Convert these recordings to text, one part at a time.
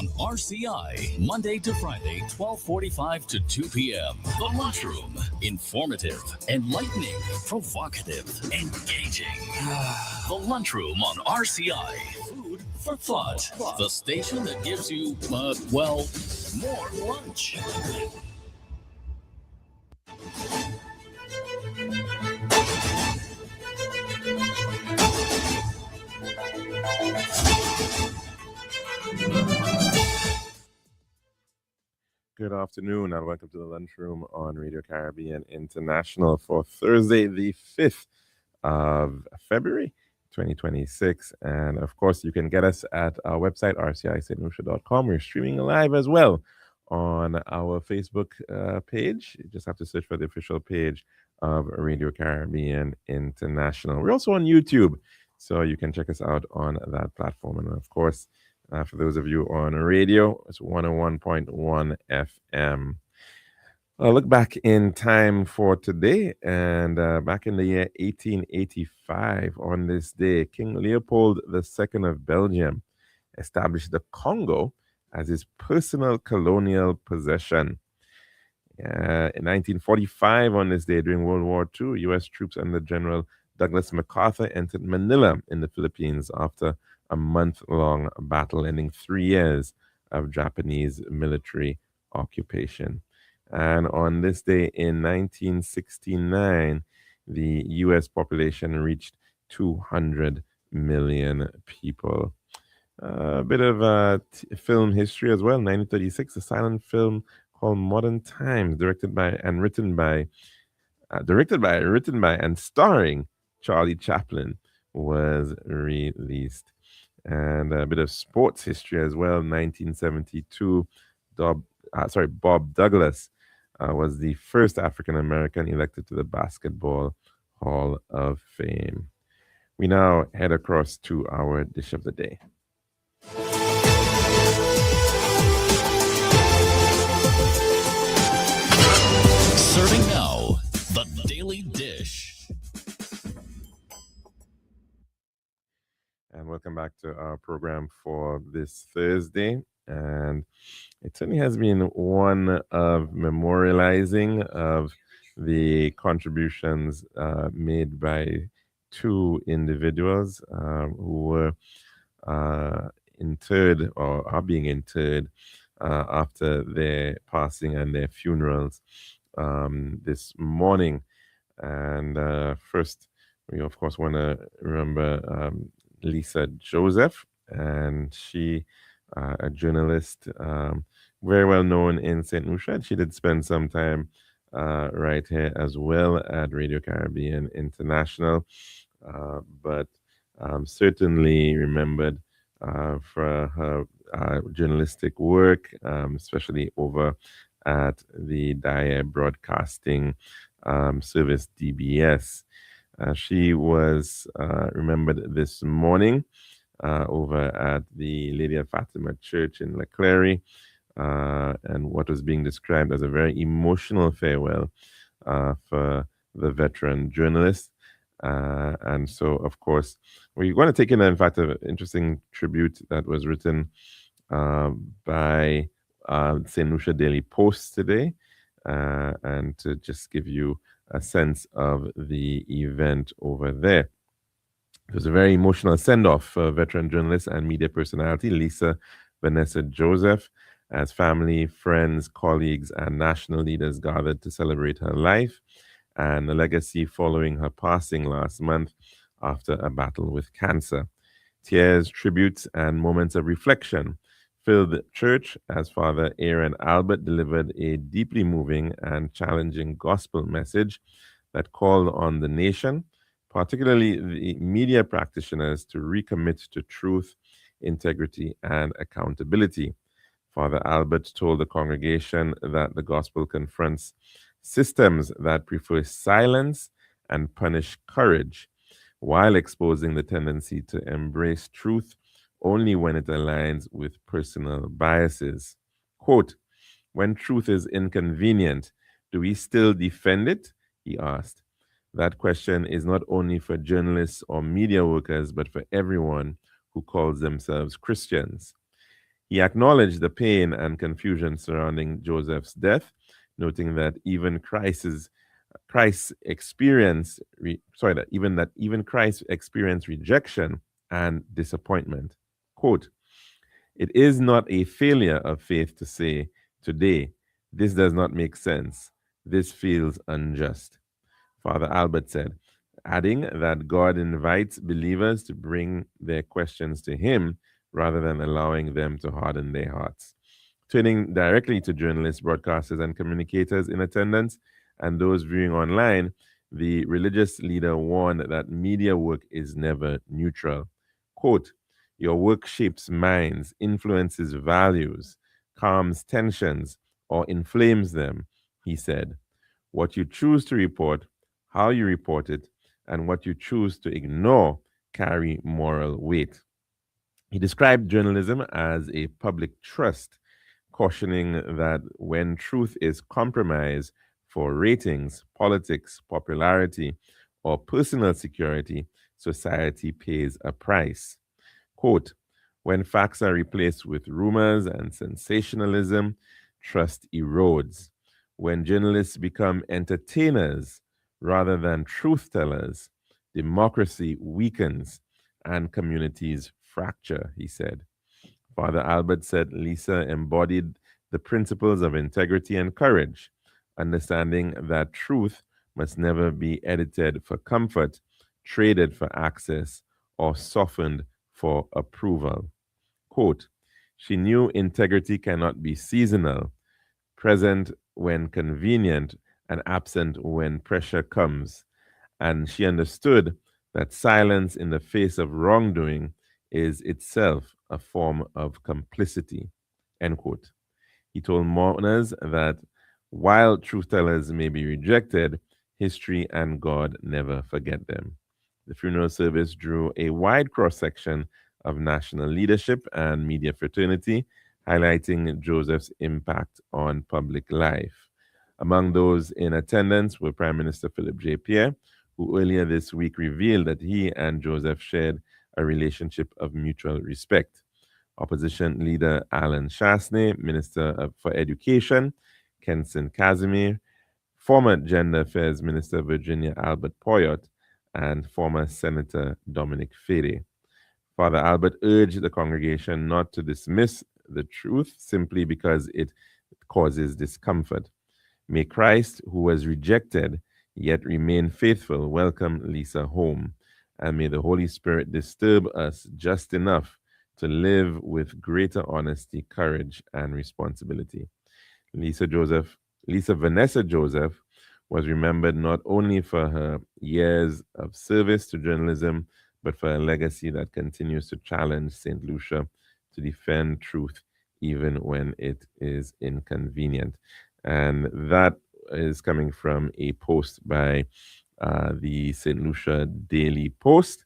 on RCI, Monday to Friday, 12:45 to 2 p.m. The Lunchroom. Informative, enlightening, provocative, engaging. The Lunchroom on RCI. Food for thought. The station that gives you, more lunch. Good afternoon and welcome to the Lunchroom on Radio Caribbean International for Thursday, the 5th of February, 2026. And of course, you can get us at our website, rcisaintlucia.com. We're streaming live as well on our Facebook page. You just have to search for the official page of Radio Caribbean International. We're also on YouTube, so you can check us out on that platform. And of course, for those of you on radio, it's 101.1 FM. I'll look back in time for today, and back in the year 1885, on this day, King Leopold II of Belgium established the Congo as his personal colonial possession. In 1945, on this day, during World War II, U.S. troops under General Douglas MacArthur entered Manila in the Philippines after a month-long battle ending 3 years of Japanese military occupation. And on this day in 1969, the U.S. population reached 200 million people. A bit of film history as well. 1936, a silent film called Modern Times, written by and starring Charlie Chaplin, was released. And a bit of sports history as well. 1972, Bob Douglas was the first African American elected to the Basketball Hall of Fame. We now head across to our dish of the day. Serving now, the Daily Dish. And welcome back to our program for this Thursday. And it certainly has been one of memorializing of the contributions made by two individuals who were interred or are being interred after their passing and their funerals this morning. And first, we of course want to remember Lisa Joseph, and she, a journalist, very well known in St. Lucia. She did spend some time right here as well at Radio Caribbean International, but certainly remembered for her journalistic work, especially over at the Daya Broadcasting Service, DBS. She was remembered this morning over at the Lady of Fatima Church in Leclerc, and what was being described as a very emotional farewell for the veteran journalist. And so, of course, we're going to take in fact, an interesting tribute that was written by St. Lucia Daily Post today, and to just give you a sense of the event over there. It was a very emotional send-off for veteran journalist and media personality Lisa Vanessa Joseph, as family, friends, colleagues, and national leaders gathered to celebrate her life and the legacy following her passing last month after a battle with cancer. Tears, tributes, and moments of reflection filled the church as Father Aaron Albert delivered a deeply moving and challenging gospel message that called on the nation, particularly the media practitioners, to recommit to truth, integrity, and accountability. Father Albert told the congregation that the gospel confronts systems that prefer silence and punish courage, while exposing the tendency to embrace truth only when it aligns with personal biases. Quote, "When truth is inconvenient, do we still defend it?" he asked. That question is not only for journalists or media workers, but for everyone who calls themselves Christians. He acknowledged the pain and confusion surrounding Joseph's death, noting that even Christ experienced that even Christ experienced rejection and disappointment. Quote, "It is not a failure of faith to say today, this does not make sense. This feels unjust," Father Albert said, adding that God invites believers to bring their questions to Him rather than allowing them to harden their hearts. Turning directly to journalists, broadcasters, and communicators in attendance and those viewing online, the religious leader warned that media work is never neutral. Quote, "Your work shapes minds, influences values, calms tensions, or inflames them," he said. "What you choose to report, how you report it, and what you choose to ignore carry moral weight." He described journalism as a public trust, cautioning that when truth is compromised for ratings, politics, popularity, or personal security, society pays a price. Quote, "When facts are replaced with rumors and sensationalism, trust erodes. When journalists become entertainers rather than truth tellers, democracy weakens and communities fracture," he said. Father Albert said Lisa embodied the principles of integrity and courage, understanding that truth must never be edited for comfort, traded for access, or softened for approval. Quote, "She knew integrity cannot be seasonal, present when convenient and absent when pressure comes. And she understood that silence in the face of wrongdoing is itself a form of complicity." End quote. He told mourners that while truth tellers may be rejected, history and God never forget them. The funeral service drew a wide cross section of national leadership and media fraternity, highlighting Joseph's impact on public life. Among those in attendance were Prime Minister Philip J. Pierre, who earlier this week revealed that he and Joseph shared a relationship of mutual respect. Opposition leader Alan Shasney, Minister for Education, Kenson Casimir, former Gender Affairs Minister Virginia Albert Poyot, and former Senator Dominic Fede. Father Albert urged the congregation not to dismiss the truth simply because it causes discomfort. May Christ, who was rejected yet remain faithful, welcome Lisa home. And may the Holy Spirit disturb us just enough to live with greater honesty, courage, and responsibility. Lisa Vanessa Joseph was remembered not only for her years of service to journalism, but for a legacy that continues to challenge St. Lucia to defend truth even when it is inconvenient. And that is coming from a post by the St. Lucia Daily Post,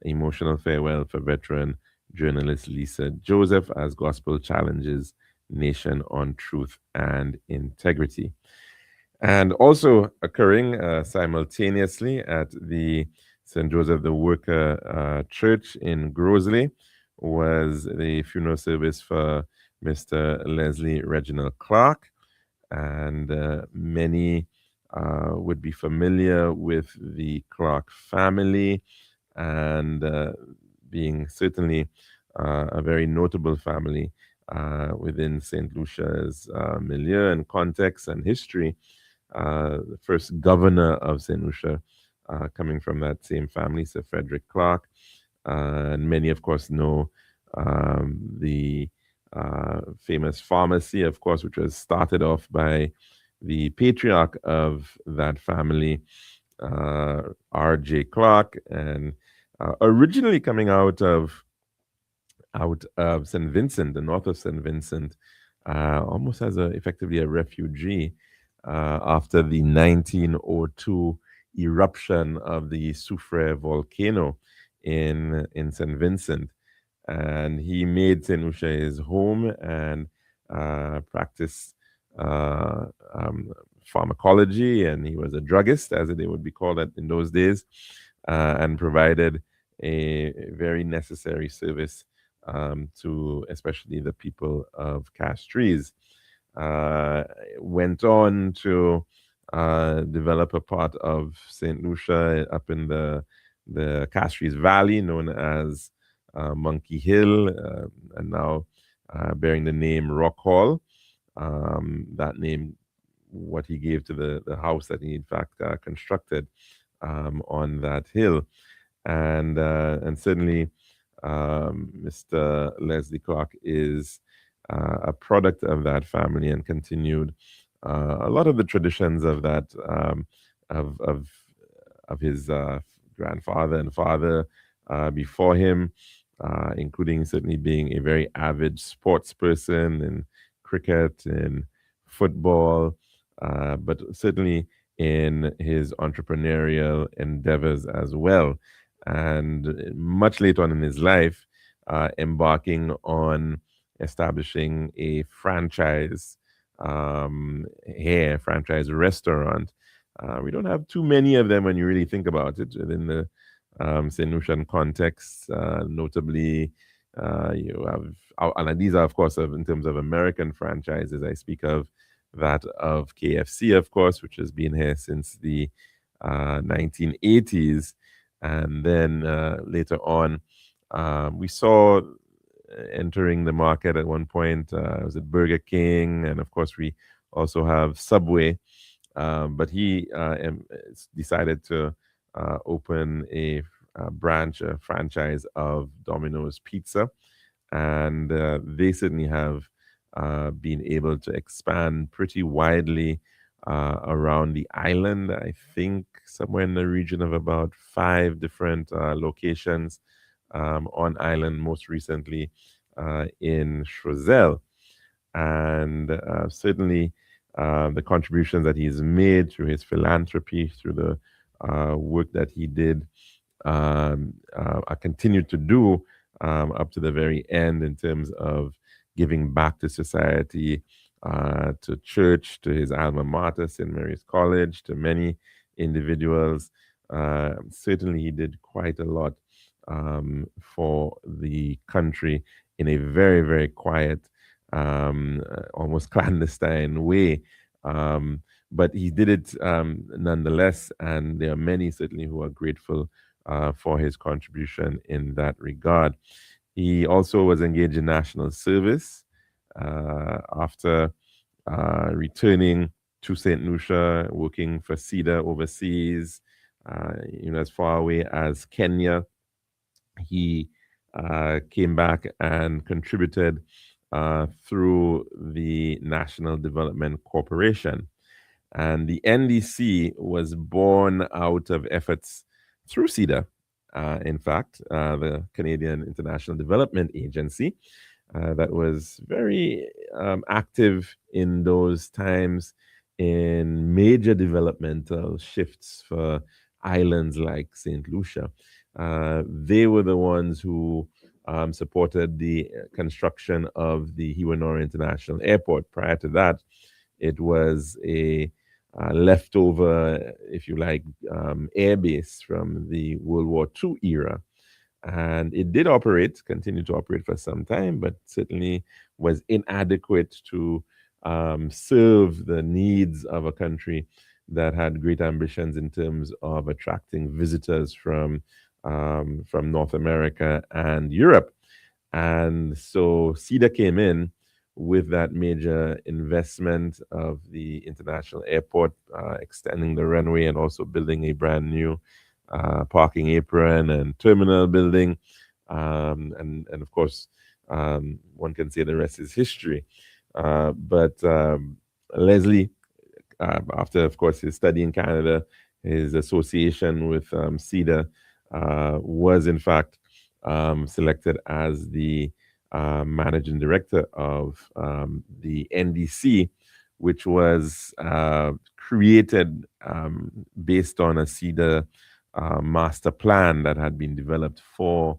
Emotional Farewell for Veteran Journalist Lisa Joseph as Gospel Challenges Nation on Truth and Integrity. And also occurring simultaneously at the St. Joseph the Worker Church in Grosley was the funeral service for Mr. Leslie Reginald Clark. And many would be familiar with the Clark family and being certainly a very notable family within St. Lucia's milieu and context and history. The first governor of St. Lucia coming from that same family, Sir Frederick Clark. And many, of course, know the famous pharmacy, of course, which was started off by the patriarch of that family, R.J. Clark, and originally coming out of St. Vincent, the north of St. Vincent, almost as effectively a refugee after the 1902 eruption of the Soufrière volcano in St. Vincent. And he made St. Lucia his home and practiced pharmacology, and he was a druggist, as they would be called in those days, and provided a very necessary service to especially the people of Castries. Went on to develop a part of St. Lucia up in the Castries Valley, known as Monkey Hill, and now bearing the name Rock Hall. That name, what he gave to the house that he in fact constructed on that hill, and certainly Mr. Leslie Clark is a product of that family and continued a lot of the traditions of that of of of his grandfather and father before him, including certainly being a very avid sports person in cricket and football, but certainly in his entrepreneurial endeavors as well. And much later on in his life, embarking on establishing a franchise franchise restaurant. We don't have too many of them when you really think about it within the St. Lucian context. Notably, you have, and these are, of course, in terms of American franchises. I speak of that of KFC, of course, which has been here since the 1980s. And then later on, we saw entering the market at one point. Was it Burger King? And of course, we also have Subway. But he decided to open a branch, a franchise of Domino's Pizza. And they certainly have been able to expand pretty widely around the island. I think somewhere in the region of about 5 different locations on island, most recently in Choiseul. And certainly the contributions that he's made through his philanthropy, through the work that he did, I continued to do up to the very end in terms of giving back to society, to church, to his alma mater, St. Mary's College, to many individuals. Certainly, he did quite a lot for the country in a very, very quiet, almost clandestine way. But he did it nonetheless, and there are many certainly who are grateful for his contribution in that regard. He also was engaged in national service after returning to St. Lucia, working for CEDA overseas, as far away as Kenya. He came back and contributed through the National Development Corporation. And the NDC was born out of efforts through CEDA, in fact, the Canadian International Development Agency, that was very active in those times in major developmental shifts for islands like St. Lucia. They were the ones who supported the construction of the Hiwanora International Airport. Prior to that, it was a leftover, if you like, airbase from the World War II era. And it did continue to operate for some time, but certainly was inadequate to serve the needs of a country that had great ambitions in terms of attracting visitors from North America and Europe. And so CEDA came in with that major investment of the international airport, extending the runway and also building a brand new parking apron and terminal building. And of course, one can say the rest is history. But Leslie, after, of course, his study in Canada, his association with CEDA was, in fact, selected as the managing director of the NDC, which was created based on a CEDA master plan that had been developed for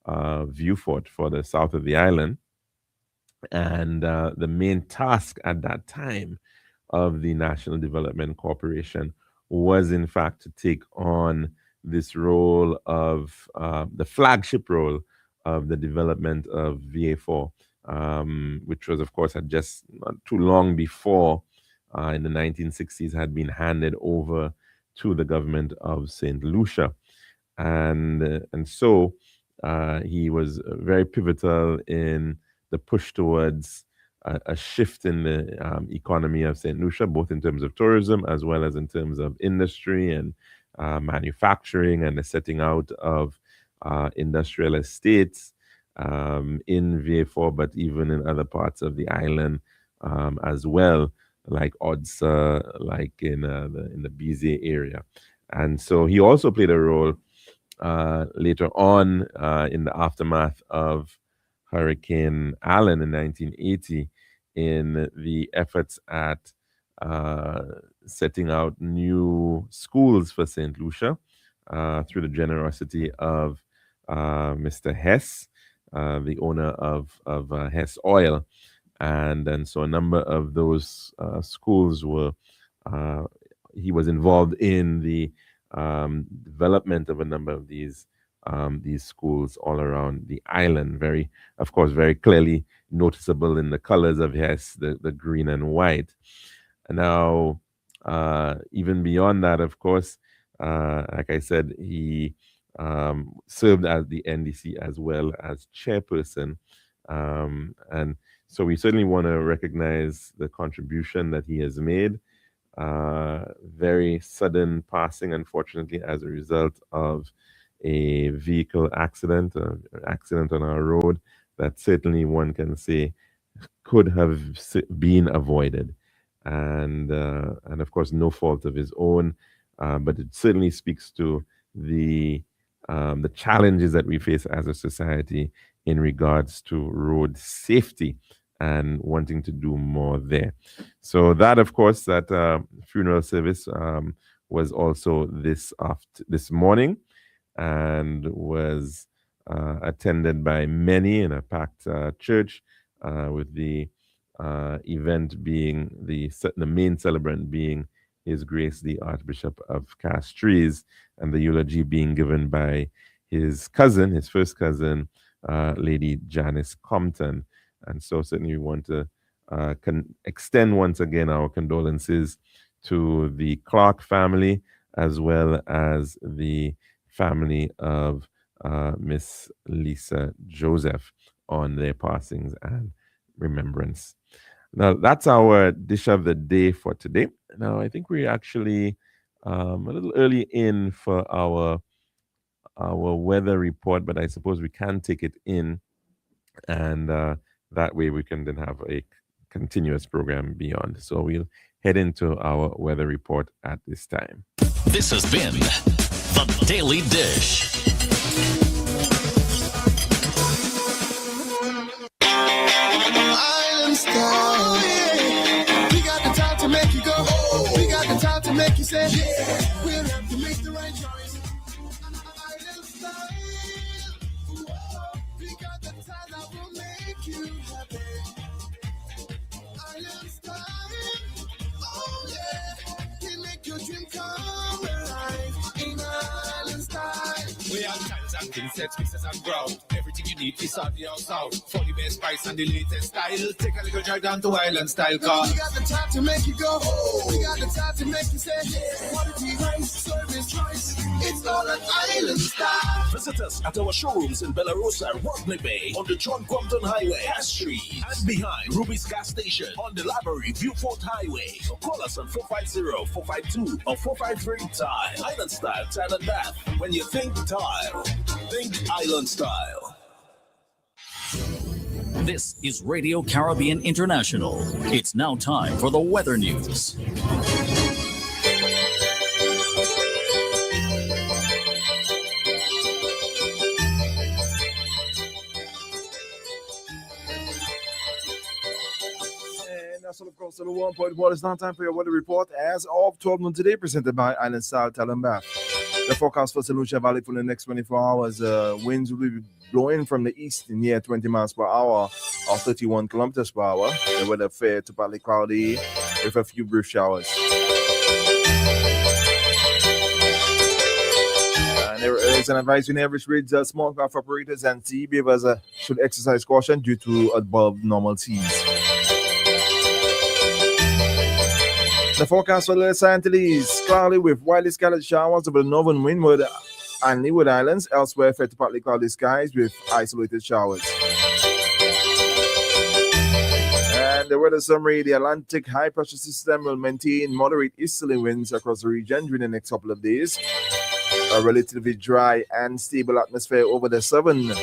Vieux-Fort, for the south of the island. And the main task at that time of the National Development Corporation was, in fact, to take on this role of the flagship role of the development of VA4, which was, of course, had just not too long before, in the 1960s, had been handed over to the government of St. Lucia. And so he was very pivotal in the push towards a shift in the economy of St. Lucia, both in terms of tourism as well as in terms of industry and manufacturing, and the setting out of industrial estates in VA4, but even in other parts of the island as well, like Odsa, like in the Bizet area. And so he also played a role later on in the aftermath of Hurricane Allen in 1980 in the efforts at setting out new schools for St. Lucia through the generosity of Mr. Hess, the owner of Hess Oil. And so a number of those schools were, he was involved in the development of a number of these schools all around the island. Very, of course, very clearly noticeable in the colors of Hess, the green and white. And now, even beyond that, of course, like I said, he served as the NDC as well as chairperson. And so we certainly want to recognize the contribution that he has made. Very sudden passing, unfortunately, as a result of a vehicle accident, an accident on our road that certainly one can say could have been avoided. And of course, no fault of his own, but it certainly speaks to the challenges that we face as a society in regards to road safety and wanting to do more there. So that, of course, that funeral service was also this morning, and was attended by many in a packed church, with the event being the main celebrant being His Grace the Archbishop of Castries, and the eulogy being given by his first cousin, Lady Janice Compton. And so certainly we want to extend once again our condolences to the Clark family, as well as the family of Miss Lisa Joseph, on their passings and remembrance. Now, that's our dish of the day for today. Now, I think we're actually a little early in for our weather report, but I suppose we can take it in, and that way we can then have a continuous program beyond. So we'll head into our weather report at this time. This has been The Daily Dish. Island style, yeah. We got the time to make you go. We got the time to make you say, yeah. We'll have to make the right choice. Island style. We got the time that will make you happy. Island style. Oh yeah. Can make your dream come alive. In Island style. We have times and things, set pieces and ground. Everything you need is on the outside. For the best price and the latest style. Take a little drive down to Island Style car. We got the time to make you go. We got the time to make you say, yeah. Quality, price, service, choice. It's all an Island Style. Visit us at our showrooms in Bellarosa, Rodney Bay, on the John Compton Highway, Castries, and behind Ruby's Gas Station on the Library Viewport Highway. So call us on 450-452 or 453-TILE. Island Style, Tile and Bath. When you think tile, think Island Style. This is Radio Caribbean International. It's now time for the weather news. That's all, of course, the 1.1. It's now time for your weather report as of 12 noon today, presented by Island Style Talent Bath. The forecast for St. Lucia Valley for the next 24 hours, winds will be blowing from the east near 20 miles per hour or 31 kilometers per hour. The weather fair to partly cloudy with a few brief showers. And there is It's an advisory average reads small craft operators and sea beavers should exercise caution due to above normal seas. The forecast for the Antilles: cloudy with widely scattered showers over the northern windward and leeward islands. Elsewhere, fair to partly cloudy skies with isolated showers. And the weather summary: the Atlantic high pressure system will maintain moderate easterly winds across the region during the next couple of days. A relatively dry and stable atmosphere over the southern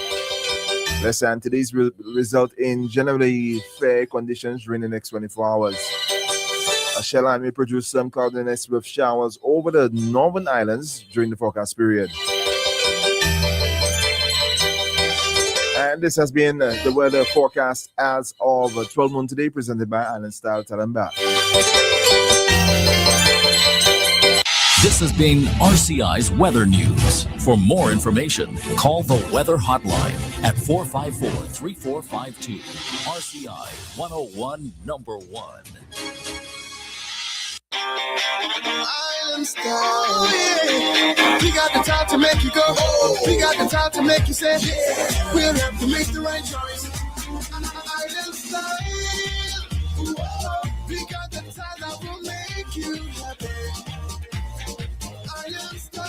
West Antilles will result in generally fair conditions during the next 24 hours. A shell line may produce some cloudiness with showers over the northern islands during the forecast period. And this has been the weather forecast as of 12 noon today, presented by Island Style Talamba. This has been RCI's Weather News. For more information, call the Weather Hotline at 454-3452. RCI 101 number 1. Island style, yeah. We got the time to make you go. We got the time to make you say, yeah. We'll have to make the right choice. Island style, we got the time that will make you happy. Island style,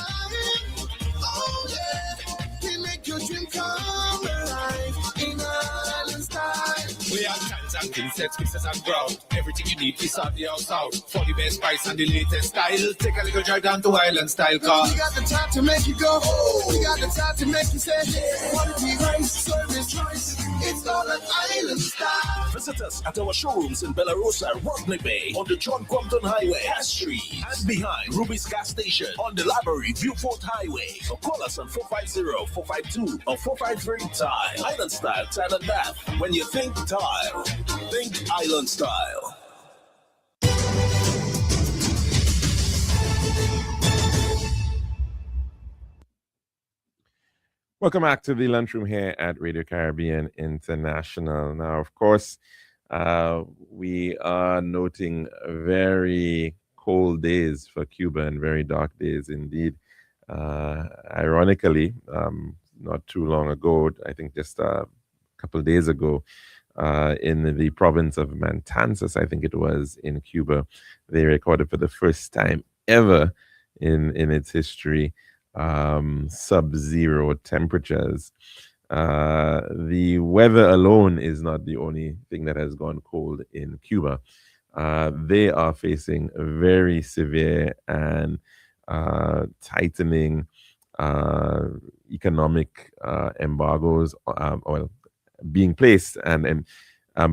oh yeah. We make your dream come alive in Island style. We have cans and insects, mixes and ground. Everything you need is on the outside. For the best price and the latest style. Take a little drive down to Island Style car. We got the time to make you go. We got the time to make you say, quality rice, service choice. It's all an Island Style. Visit us at our showrooms in Bella Rosa, Rodney Bay, on the John Compton Highway, Cass Street, and behind Ruby's Gas Station on the Library Viewport Highway. Or call us on 450-452 or 453-TILE. Island Style, Tile and Bath. When you think tile, think Island Style. Welcome back to the lunchroom here at Radio Caribbean International. Now, of course, we are noting very cold days for Cuba and very dark days indeed. Ironically, not too long ago, I think just a couple of days ago, in the province of Matanzas, I think it was, in Cuba, they recorded for the first time ever in its history sub-zero temperatures. The weather alone is not the only thing that has gone cold in Cuba. They are facing very severe and tightening economic embargoes, being placed and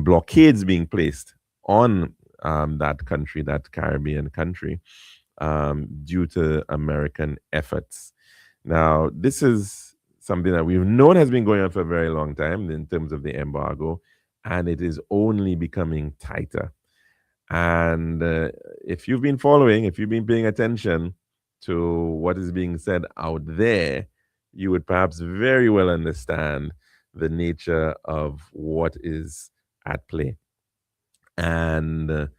blockades being placed on that country, that Caribbean country, due to American efforts. Now, this is something that we've known has been going on for a very long time in terms of the embargo, and it is only becoming tighter. And if you've been following, if you've been paying attention to what is being said out there, you would perhaps very well understand the nature of what is at play. And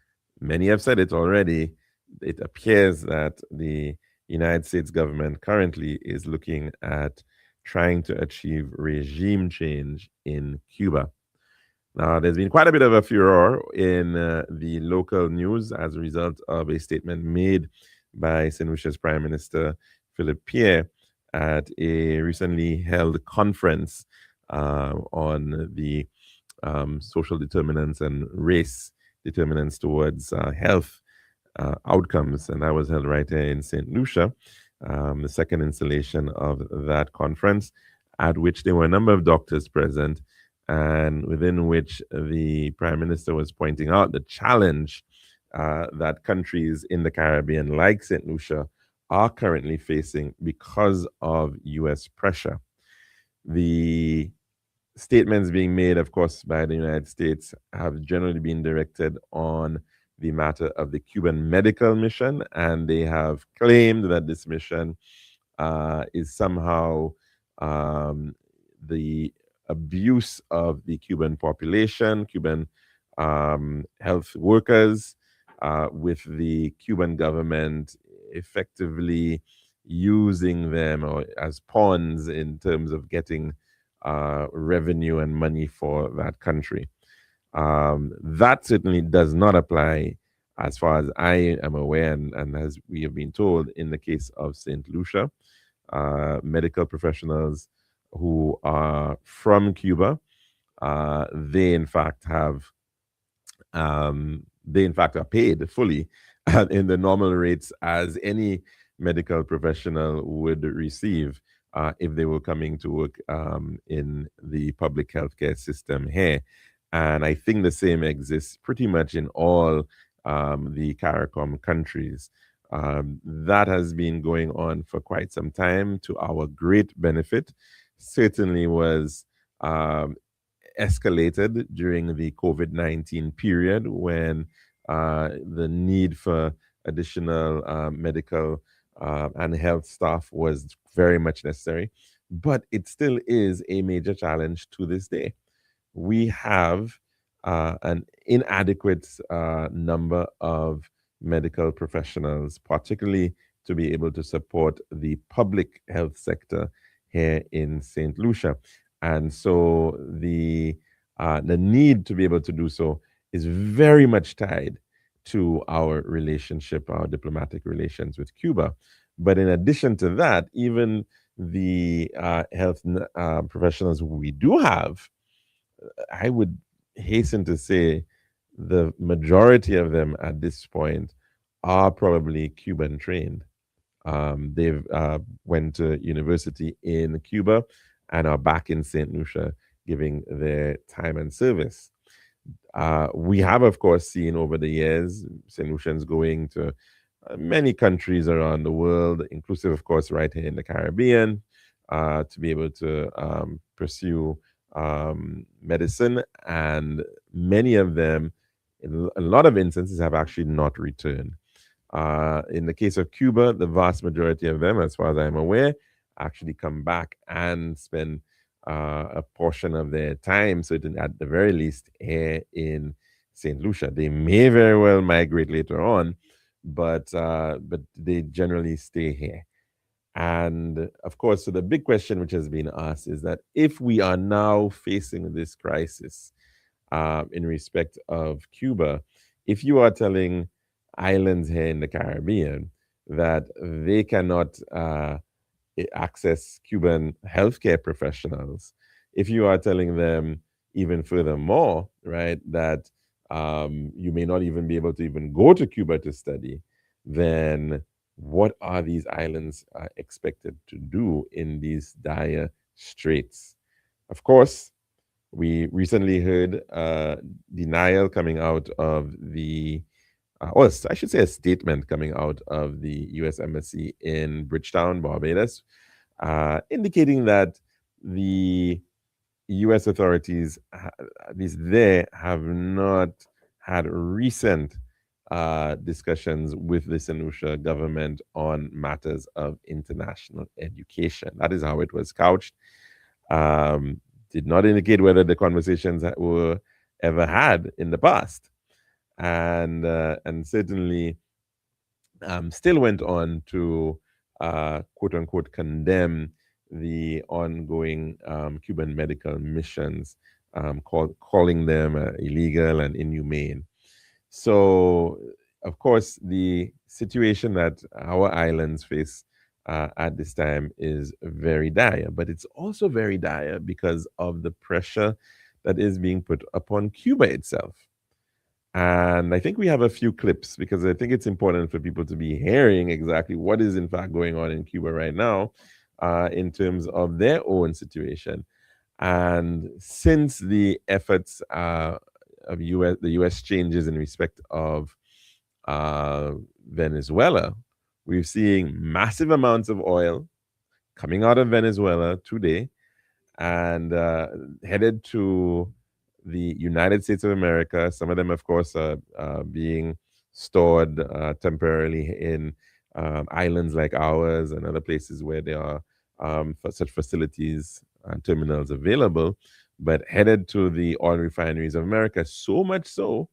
many have said it already. It appears that the United States government currently is looking at trying to achieve regime change in Cuba. Now, there's been quite a bit of a furor in the local news as a result of a statement made by St. Lucia's Prime Minister Philip Pierre at a recently held conference on the social determinants and race determinants towards health outcomes, and that was held right here in St. Lucia, the second installation of that conference, at which there were a number of doctors present, and within which the Prime Minister was pointing out the challenge that countries in the Caribbean, like St. Lucia, are currently facing because of U.S. pressure. The statements being made, of course, by the United States have generally been directed on the matter of the Cuban medical mission, and they have claimed that this mission is somehow the abuse of the Cuban population, Cuban health workers, with the Cuban government effectively using them or as pawns in terms of getting revenue and money for that country. That certainly does not apply, as far as I am aware, and as we have been told, in the case of St. Lucia. Medical professionals who are from Cuba, they in fact are paid fully in the normal rates as any medical professional would receive if they were coming to work in the public healthcare system here. And I think the same exists pretty much in all the CARICOM countries. That has been going on for quite some time to our great benefit. Certainly was escalated during the COVID-19 period when the need for additional medical and health staff was very much necessary. But it still is a major challenge to this day. We have an inadequate number of medical professionals, particularly to be able to support the public health sector here in St. Lucia. And so the need to be able to do so is very much tied to our relationship, our diplomatic relations with Cuba. But in addition to that, even the health professionals we do have, I would hasten to say the majority of them at this point are probably Cuban trained. They've went to university in Cuba and are back in St. Lucia giving their time and service. We have, of course, seen over the years St. Lucians going to many countries around the world, inclusive, of course, right here in the Caribbean, to be able to pursue medicine. And many of them, in a lot of instances, have actually not returned. In the case of Cuba, the vast majority of them, as far as I'm aware, actually come back and spend a portion of their time, certainly at the very least, here in St. Lucia. They may very well migrate later on, but they generally stay here. And of course, so the big question which has been asked is that if we are now facing this crisis in respect of Cuba, if you are telling islands here in the Caribbean that they cannot access Cuban healthcare professionals, if you are telling them even furthermore, right, that you may not even be able to even go to Cuba to study, then what are these islands expected to do in these dire straits? Of course, we recently heard denial coming out of the or I should say a statement coming out of the U.S. Embassy in Bridgetown, Barbados, indicating that the U.S. authorities, at least there, have not had recent discussions with the St. Lucia government on matters of international education. That is how it was couched. Did not indicate whether the conversations were ever had in the past. And certainly still went on to quote unquote condemn the ongoing Cuban medical missions, calling them illegal and inhumane. So, of course, the situation that our islands face at this time is very dire, but it's also very dire because of the pressure that is being put upon Cuba itself. And I think we have a few clips because I think it's important for people to be hearing exactly what is in fact going on in Cuba right now in terms of their own situation. And since the efforts of the U.S. changes in respect of Venezuela, we're seeing massive amounts of oil coming out of Venezuela today and headed to the United States of America. Some of them, of course, are being stored temporarily in islands like ours and other places where there are such facilities and terminals available, but headed to the oil refineries of America, so much so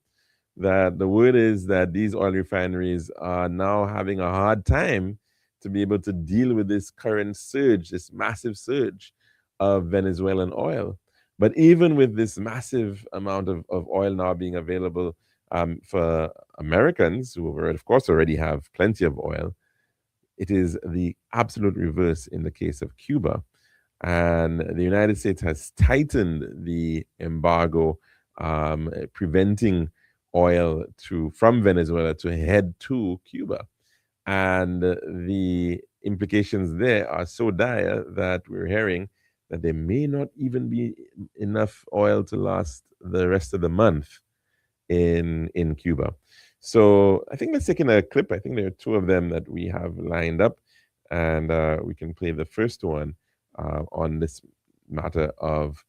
that the word is that these oil refineries are now having a hard time to be able to deal with this current surge, this massive surge of Venezuelan oil. But even with this massive amount of oil now being available for Americans, who of course already have plenty of oil, it is the absolute reverse in the case of Cuba. And the United States has tightened the embargo, preventing oil from Venezuela to head to Cuba. And the implications there are so dire that we're hearing that there may not even be enough oil to last the rest of the month in Cuba. So I think let's take in a clip. I think there are two of them that we have lined up, and we can play the first one on this matter of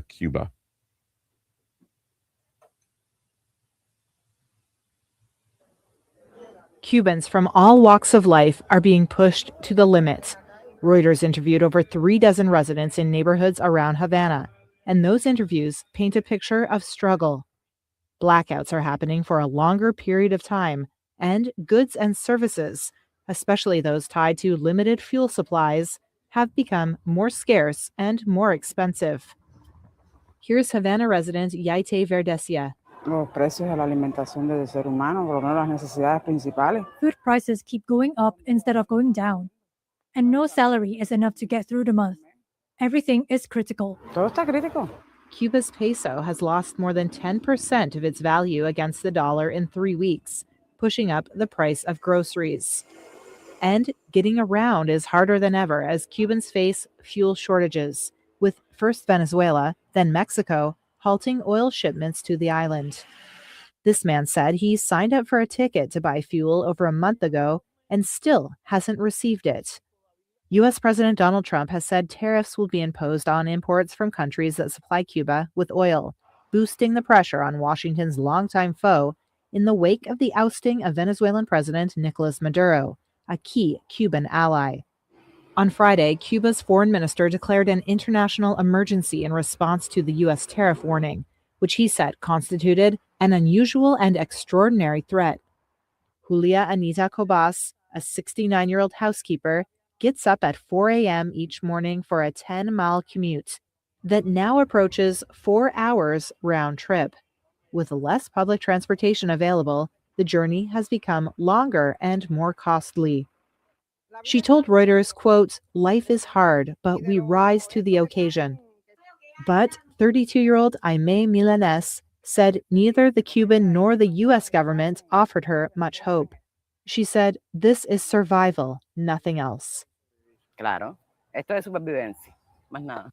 Cuba. Cubans from all walks of life are being pushed to the limit. Reuters interviewed over 36 residents in neighborhoods around Havana, and those interviews paint a picture of struggle. Blackouts are happening for a longer period of time, and goods and services, especially those tied to limited fuel supplies, have become more scarce and more expensive. Here's Havana resident Yaite Verdesia. Los precios de la alimentación del ser humano, por lo menos las necesidades principales. Food prices keep going up instead of going down, and no salary is enough to get through the month. Everything is critical. Todo está crítico. Cuba's peso has lost more than 10% of its value against the dollar in 3 weeks, pushing up the price of groceries. And getting around is harder than ever as Cubans face fuel shortages, with first Venezuela, then Mexico, halting oil shipments to the island. This man said he signed up for a ticket to buy fuel over a month ago and still hasn't received it. U.S. President Donald Trump has said tariffs will be imposed on imports from countries that supply Cuba with oil, boosting the pressure on Washington's longtime foe in the wake of the ousting of Venezuelan President Nicolas Maduro, a key Cuban ally. On Friday, Cuba's foreign minister declared an international emergency in response to the U.S. tariff warning, which he said constituted an unusual and extraordinary threat. Julia Anita Cobas, a 69-year-old housekeeper, gets up at 4 a.m. each morning for a 10-mile commute that now approaches 4 hours round trip. With less public transportation available, the journey has become longer and more costly. She told Reuters, quote, "Life is hard, but we rise to the occasion." But 32-year-old Aimee Milanes said neither the Cuban nor the U.S. government offered her much hope. She said, "This is survival, nothing else." Claro, esto es supervivencia, más nada.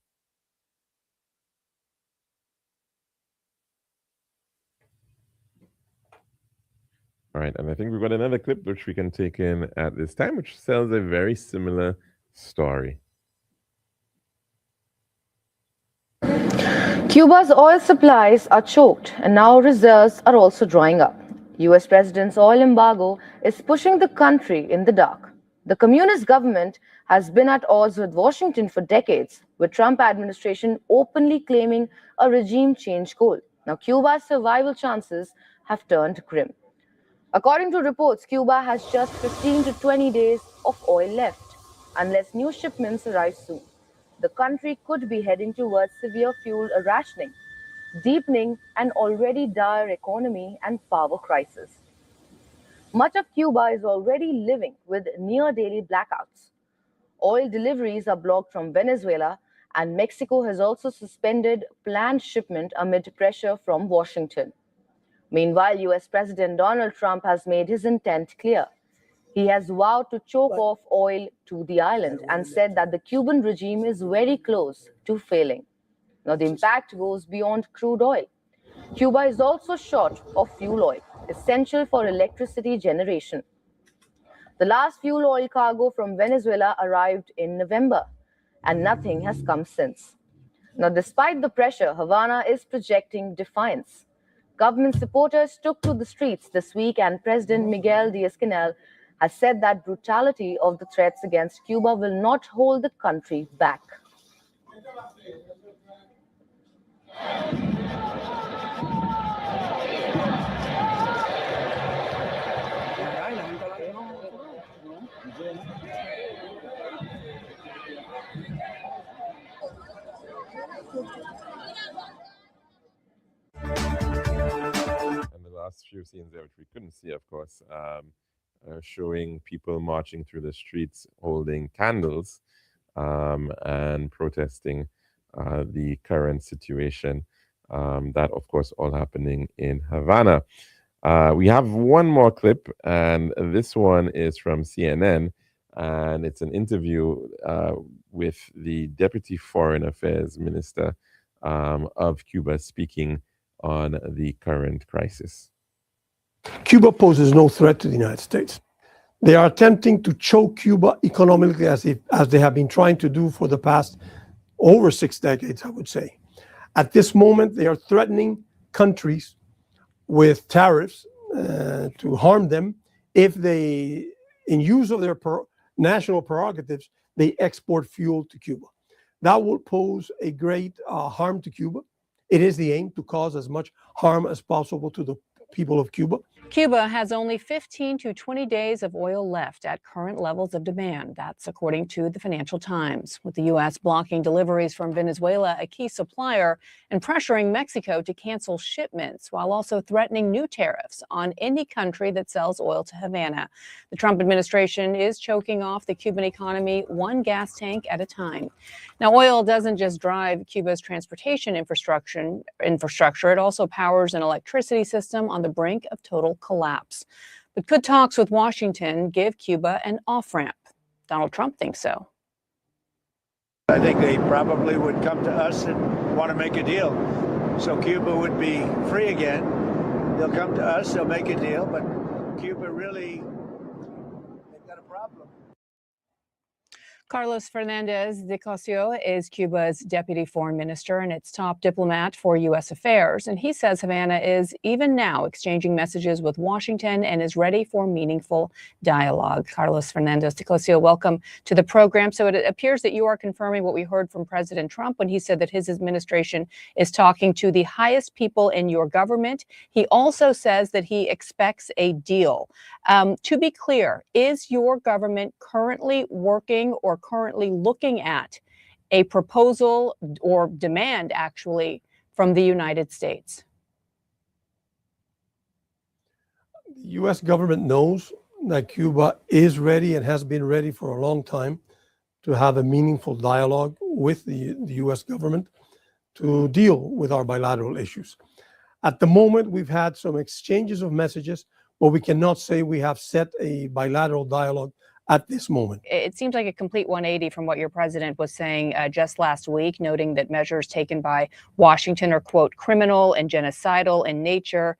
All right, and I think we've got another clip which we can take in at this time, which tells a very similar story. Cuba's oil supplies are choked, and now reserves are also drying up. U.S. President's oil embargo is pushing the country in the dark. The communist government has been at odds with Washington for decades, with Trump administration openly claiming a regime change goal. Now, Cuba's survival chances have turned grim. According to reports, Cuba has just 15 to 20 days of oil left. Unless new shipments arrive soon, the country could be heading towards severe fuel rationing, deepening an already dire economy and power crisis. Much of Cuba is already living with near-daily blackouts. Oil deliveries are blocked from Venezuela, and Mexico has also suspended planned shipment amid pressure from Washington. Meanwhile, U.S. President Donald Trump has made his intent clear. He has vowed to choke off oil to the island and said that the Cuban regime is very close to failing. Now, the impact goes beyond crude oil. Cuba is also short of fuel oil, essential for electricity generation. The last fuel oil cargo from Venezuela arrived in November, and nothing has come since. Now, despite the pressure, Havana is projecting defiance. Government supporters took to the streets this week, and President Miguel Diaz-Canel has said that brutality of the threats against Cuba will not hold the country back. few scenes there, which we couldn't see, of course, showing people marching through the streets holding candles and protesting the current situation. That, of course, all happening in Havana. We have one more clip, and this one is from CNN, and it's an interview with the Deputy Foreign Affairs Minister of Cuba speaking on the current crisis. Cuba poses no threat to the United States. They are attempting to choke Cuba economically as they have been trying to do for the past over 6 decades, I would say. At this moment, they are threatening countries with tariffs to harm them if they, in use of their national prerogatives, they export fuel to Cuba. That will pose a great harm to Cuba. It is the aim to cause as much harm as possible to the people of Cuba. Cuba has only 15 to 20 days of oil left at current levels of demand. That's according to the Financial Times, with the U.S. blocking deliveries from Venezuela, a key supplier, and pressuring Mexico to cancel shipments, while also threatening new tariffs on any country that sells oil to Havana. The Trump administration is choking off the Cuban economy one gas tank at a time. Now, oil doesn't just drive Cuba's transportation infrastructure. It also powers an electricity system on the brink of total collapse. But could talks with Washington give Cuba an off-ramp? Donald Trump thinks so. I think they probably would come to us and want to make a deal. So Cuba would be free again. They'll come to us, they'll make a deal, but Cuba really, they've got a problem. Carlos Fernandez de Cosio is Cuba's deputy foreign minister and its top diplomat for U.S. affairs. And he says Havana is even now exchanging messages with Washington and is ready for meaningful dialogue. Carlos Fernandez de Cosio, welcome to the program. So it appears that you are confirming what we heard from President Trump when he said that his administration is talking to the highest people in your government. He also says that he expects a deal. To be clear, is your government currently working or currently looking at a proposal or demand, actually, from the United States? The U.S. government knows that Cuba is ready and has been ready for a long time to have a meaningful dialogue with the U.S. government to deal with our bilateral issues. At the moment, we've had some exchanges of messages, but we cannot say we have set a bilateral dialogue at this moment. It seems like a complete 180 from what your president was saying just last week, noting that measures taken by Washington are, quote, criminal and genocidal in nature.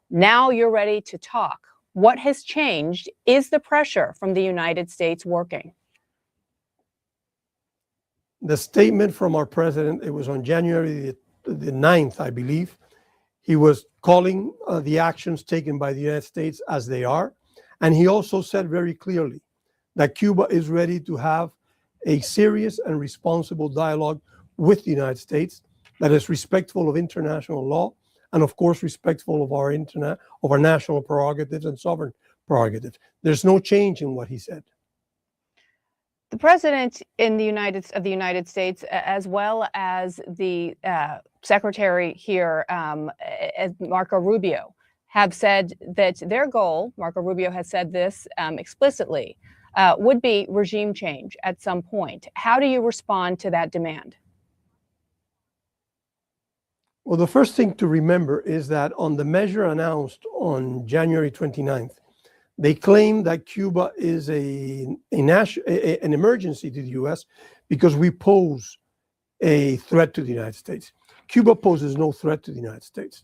Now you're ready to talk. What has changed? Is the pressure from the United States working? The statement from our president, it was on January the 9th, I believe. He was calling the actions taken by the United States as they are. And he also said very clearly that Cuba is ready to have a serious and responsible dialogue with the United States that is respectful of international law and, of course, respectful of our national prerogatives and sovereign prerogatives. There's no change in what he said. The president of the United States, as well as the secretary here, Marco Rubio, have said that their goal, Marco Rubio has said this explicitly, would be regime change at some point. How do you respond to that demand? Well, the first thing to remember is that on the measure announced on January 29th, they claim that Cuba is an emergency to the U.S. because we pose a threat to the United States. Cuba poses no threat to the United States.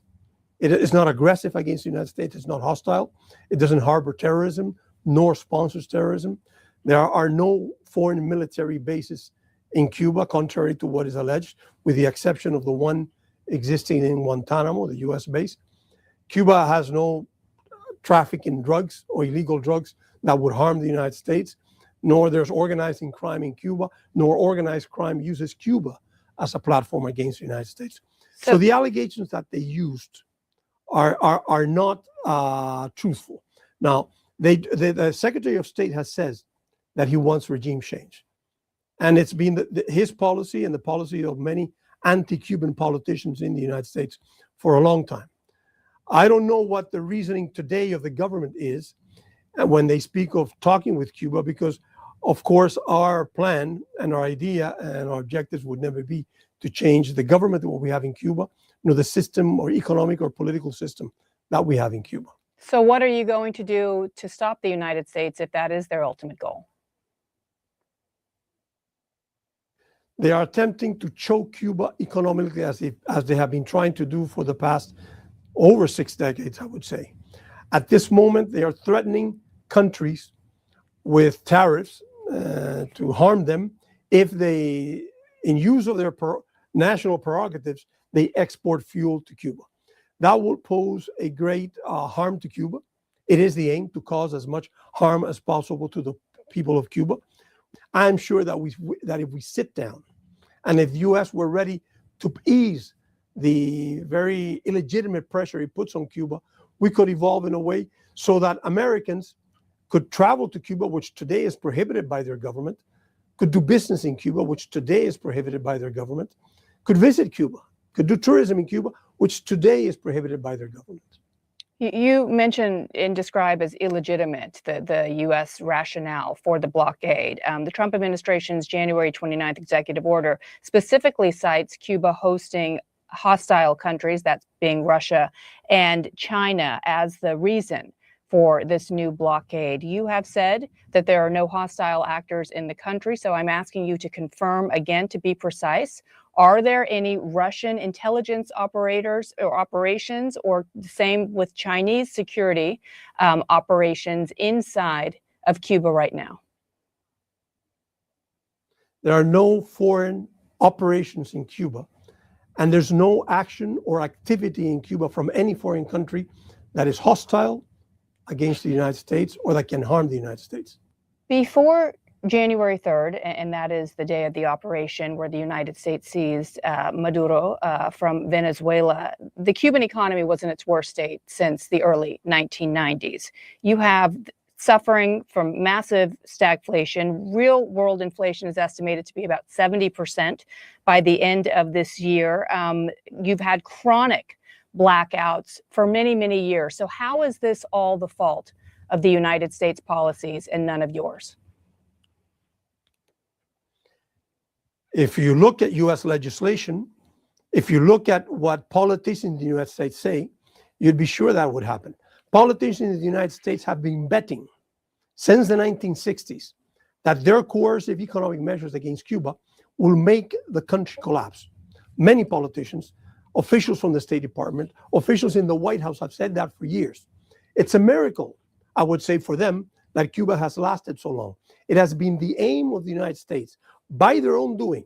It is not aggressive against the United States. It's not hostile. It doesn't harbor terrorism, nor sponsors terrorism. There are no foreign military bases in Cuba, contrary to what is alleged, with the exception of the one existing in Guantanamo, the U.S. base. Cuba has no traffic in drugs or illegal drugs that would harm the United States, nor there's organizing crime in Cuba, nor organized crime uses Cuba as a platform against the United States. So the allegations that they used are not truthful. Now, the Secretary of State has said that he wants regime change. And it's been his policy and the policy of many anti-Cuban politicians in the United States for a long time. I don't know what the reasoning today of the government is when they speak of talking with Cuba, because, of course, our plan and our idea and our objectives would never be to change the government that we have in Cuba, nor the system or economic or political system that we have in Cuba. So what are you going to do to stop the United States if that is their ultimate goal? They are attempting to choke Cuba economically as they have been trying to do for the past over 6 decades, I would say. At this moment, they are threatening countries with tariffs to harm them if they, in use of their national prerogatives, they export fuel to Cuba. That will pose a great harm to Cuba. It is the aim to cause as much harm as possible to the people of Cuba. I'm sure that if we sit down and if the U.S. were ready to ease the very illegitimate pressure it puts on Cuba, we could evolve in a way so that Americans could travel to Cuba, which today is prohibited by their government, could do business in Cuba, which today is prohibited by their government, could visit Cuba, could do tourism in Cuba, which today is prohibited by their government. You mentioned and describe as illegitimate the U.S. rationale for the blockade. The Trump administration's January 29th executive order specifically cites Cuba hosting hostile countries, that being Russia and China, as the reason for this new blockade. You have said that there are no hostile actors in the country, so I'm asking you to confirm again, to be precise. Are there any Russian intelligence operators or operations, or the same with Chinese security operations inside of Cuba right now? There are no foreign operations in Cuba, and there's no action or activity in Cuba from any foreign country that is hostile against the United States or that can harm the United States. Before January 3rd, and that is the day of the operation where the United States seized Maduro from Venezuela, the Cuban economy was in its worst state since the early 1990s. You have suffering from massive stagflation. Real world inflation is estimated to be about 70% by the end of this year. You've had chronic blackouts for many, many years. So how is this all the fault of the United States policies and none of yours? If you look at U.S. legislation, if you look at what politicians in the United States say, you'd be sure that would happen. Politicians in the United States have been betting since the 1960s that their coercive economic measures against Cuba will make the country collapse. Many politicians, officials from the State Department, officials in the White House have said that for years. It's a miracle, I would say, for them that Cuba has lasted so long. It has been the aim of the United States, by their own doing,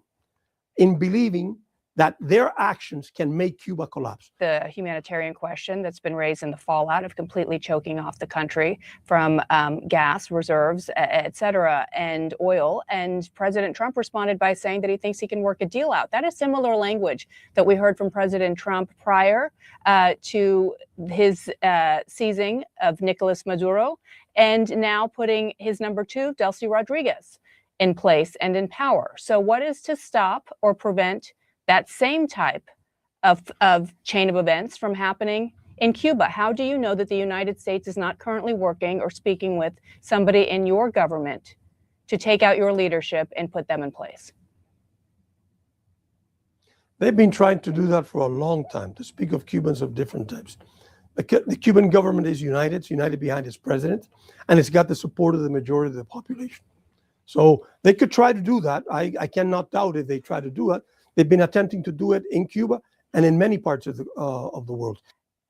in believing that their actions can make Cuba collapse. The humanitarian question that's been raised in the fallout of completely choking off the country from gas reserves, et cetera, and oil. And President Trump responded by saying that he thinks he can work a deal out. That is similar language that we heard from President Trump prior to his seizing of Nicolas Maduro, and now putting his number two, Delcy Rodriguez, in place and in power. So what is to stop or prevent that same type of chain of events from happening in Cuba? How do you know that the United States is not currently working or speaking with somebody in your government to take out your leadership and put them in place? They've been trying to do that for a long time, to speak of Cubans of different types. The Cuban government is united. It's united behind its president, and it's got the support of the majority of the population. So they could try to do that. I cannot doubt if they try to do it. They've been attempting to do it in Cuba and in many parts of the world.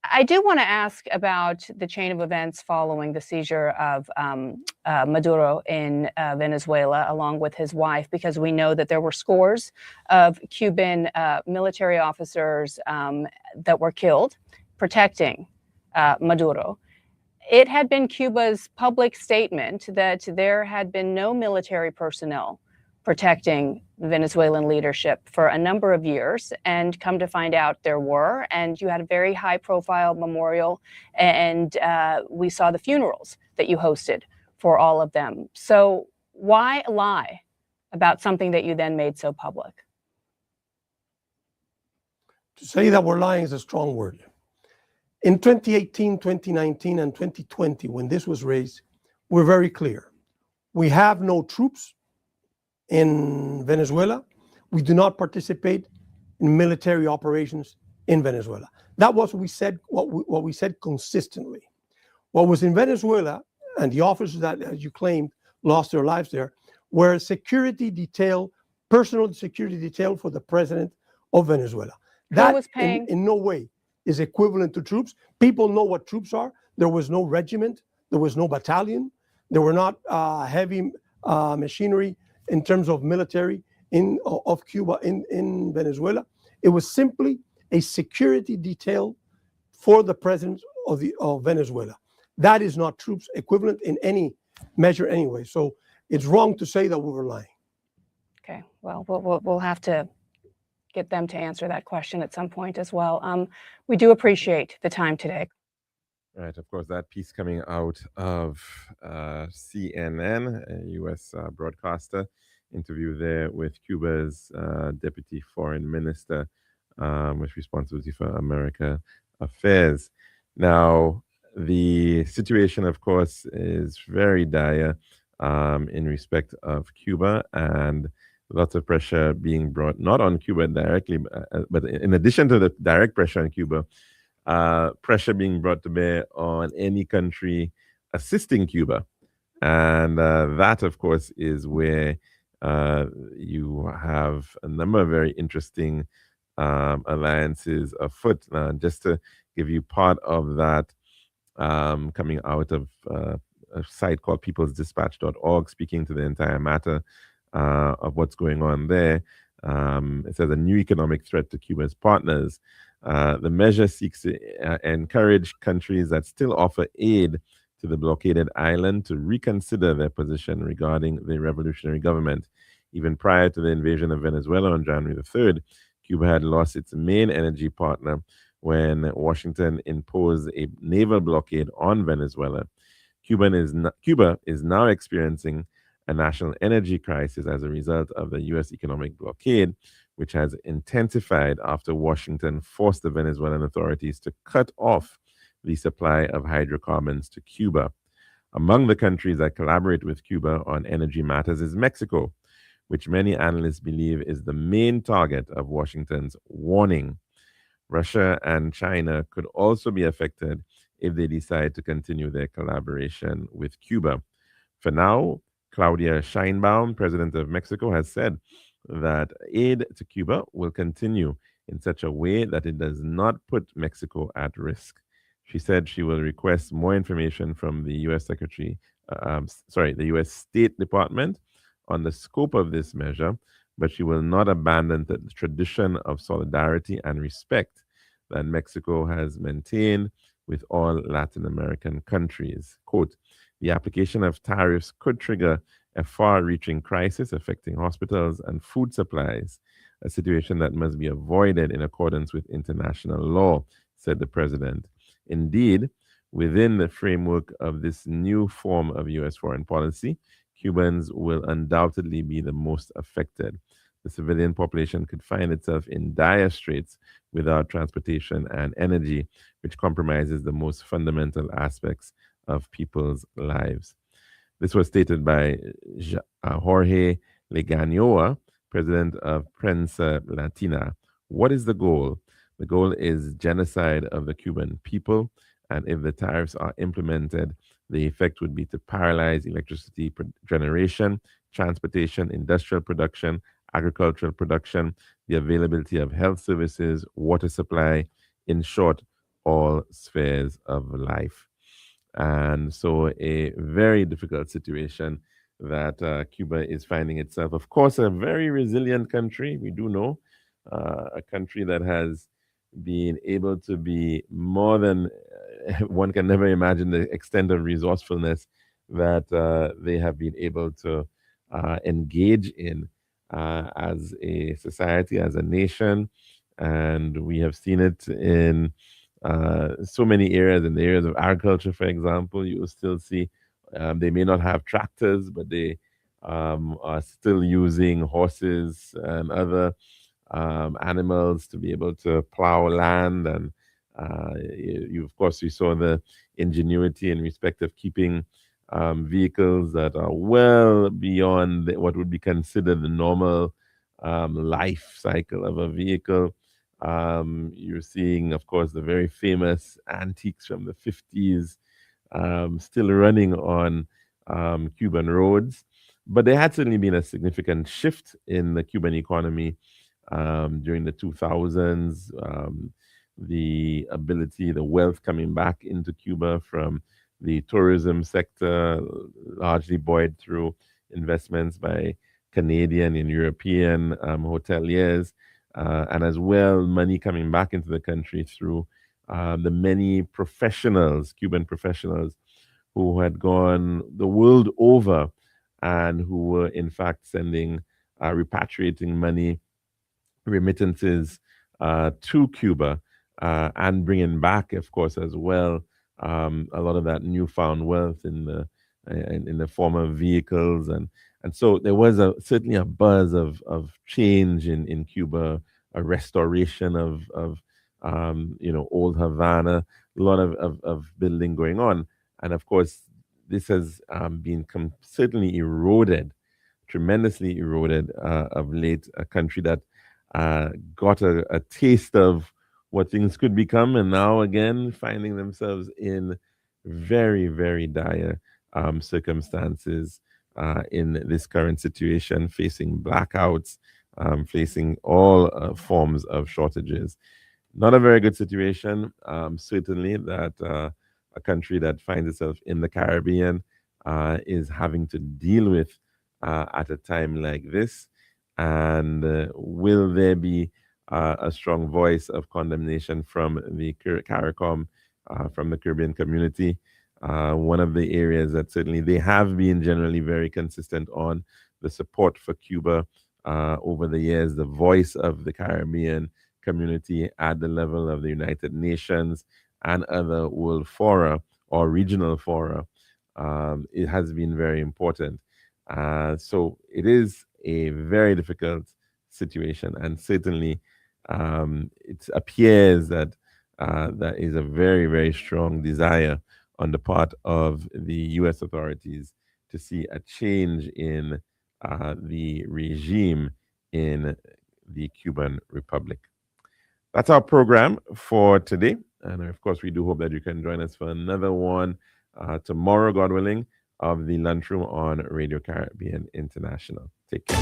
I do want to ask about the chain of events following the seizure of Maduro in Venezuela, along with his wife, because we know that there were scores of Cuban military officers that were killed protecting Maduro. It had been Cuba's public statement that there had been no military personnel protecting the Venezuelan leadership for a number of years, and come to find out there were, and you had a very high profile memorial, and we saw the funerals that you hosted for all of them. So why lie about something that you then made so public? To say that we're lying is a strong word. In 2018, 2019, and 2020, when this was raised, we're very clear. We have no troops in Venezuela. We do not participate in military operations in Venezuela. That was what we said consistently. What was in Venezuela, and the officers that, as you claimed, lost their lives there, were security detail, personal security detail for the president of Venezuela. That was paying? In no way is equivalent to troops. People know what troops are. There was no regiment. There was no battalion. There were not heavy machinery in terms of military of Cuba in Venezuela. It was simply a security detail for the president of Venezuela. That is not troops equivalent in any measure anyway. So it's wrong to say that we were lying. Okay, well, we'll have to get them to answer that question at some point as well. We do appreciate the time today. Right, of course, that piece coming out of CNN, a U.S. broadcaster, interview there with Cuba's Deputy Foreign Minister with responsibility for America Affairs. Now, the situation, of course, is very dire in respect of Cuba, and lots of pressure being brought, not on Cuba directly, but in addition to the direct pressure on Cuba, pressure being brought to bear on any country assisting Cuba. And that, of course, is where you have a number of very interesting alliances afoot. Just to give you part of that, coming out of a site called peoplesdispatch.org, speaking to the entire matter of what's going on there. It says a new economic threat to Cuba's partners. The measure seeks to encourage countries that still offer aid to the blockaded island to reconsider their position regarding the revolutionary government. Even prior to the invasion of Venezuela on January the 3rd, Cuba had lost its main energy partner when Washington imposed a naval blockade on Venezuela. Cuba is now experiencing a national energy crisis as a result of the U.S. economic blockade, which has intensified after Washington forced the Venezuelan authorities to cut off the supply of hydrocarbons to Cuba. Among the countries that collaborate with Cuba on energy matters is Mexico, which many analysts believe is the main target of Washington's warning. Russia and China could also be affected if they decide to continue their collaboration with Cuba. For now, Claudia Sheinbaum, president of Mexico, has said that aid to Cuba will continue in such a way that it does not put Mexico at risk. She said she will request more information from the U.S. the U.S. State Department on the scope of this measure, but she will not abandon the tradition of solidarity and respect that Mexico has maintained with all Latin American countries. Quote, the application of tariffs could trigger a far-reaching crisis affecting hospitals and food supplies, a situation that must be avoided in accordance with international law, said the president. Indeed, within the framework of this new form of U.S. foreign policy, Cubans will undoubtedly be the most affected. The civilian population could find itself in dire straits without transportation and energy, which compromises the most fundamental aspects of people's lives. This was stated by Jorge Legañoa, president of Prensa Latina. What is the goal? The goal is genocide of the Cuban people, and if the tariffs are implemented, the effect would be to paralyze electricity generation, transportation, industrial production, agricultural production, the availability of health services, water supply, in short, all spheres of life. And so a very difficult situation that Cuba is finding itself. Of course, a very resilient country, we do know, a country that has been able to be more than one can never imagine the extent of resourcefulness that they have been able to engage in as a society, as a nation. And we have seen it in so many areas. In the areas of agriculture, for example, you will still see they may not have tractors, but they are still using horses and other animals to be able to plow land Of course, you saw the ingenuity in respect of keeping vehicles that are well beyond what would be considered the normal life cycle of a vehicle. You're seeing, of course, the very famous antiques from the 50s still running on Cuban roads. But there had certainly been a significant shift in the Cuban economy during the 2000s. The ability, the wealth coming back into Cuba from the tourism sector, largely buoyed through investments by Canadian and European hoteliers, and as well money coming back into the country through the many professionals, Cuban professionals, who had gone the world over and who were in fact sending, repatriating money, remittances to Cuba, and bringing back, of course, as well, a lot of that newfound wealth in the form of vehicles, and so there was certainly a buzz of change in Cuba, a restoration of old Havana, a lot of building going on, and of course this has been certainly eroded, tremendously eroded of late. A country that got a taste of what things could become, and now again finding themselves in very, very dire circumstances in this current situation, facing blackouts, facing all forms of shortages. Not a very good situation, certainly, that a country that finds itself in the Caribbean is having to deal with at a time like this. And will there be a strong voice of condemnation from the CARICOM, from the Caribbean community? One of the areas that certainly they have been generally very consistent on the support for Cuba over the years, the voice of the Caribbean community at the level of the United Nations and other world fora or regional fora. It has been very important. So it is a very difficult situation, and certainly it appears that there is a very, very strong desire on the part of the U.S. authorities to see a change in the regime in the Cuban Republic. That's our program for today. And of course, we do hope that you can join us for another one tomorrow, God willing, of the Lunchroom on Radio Caribbean International. Take care.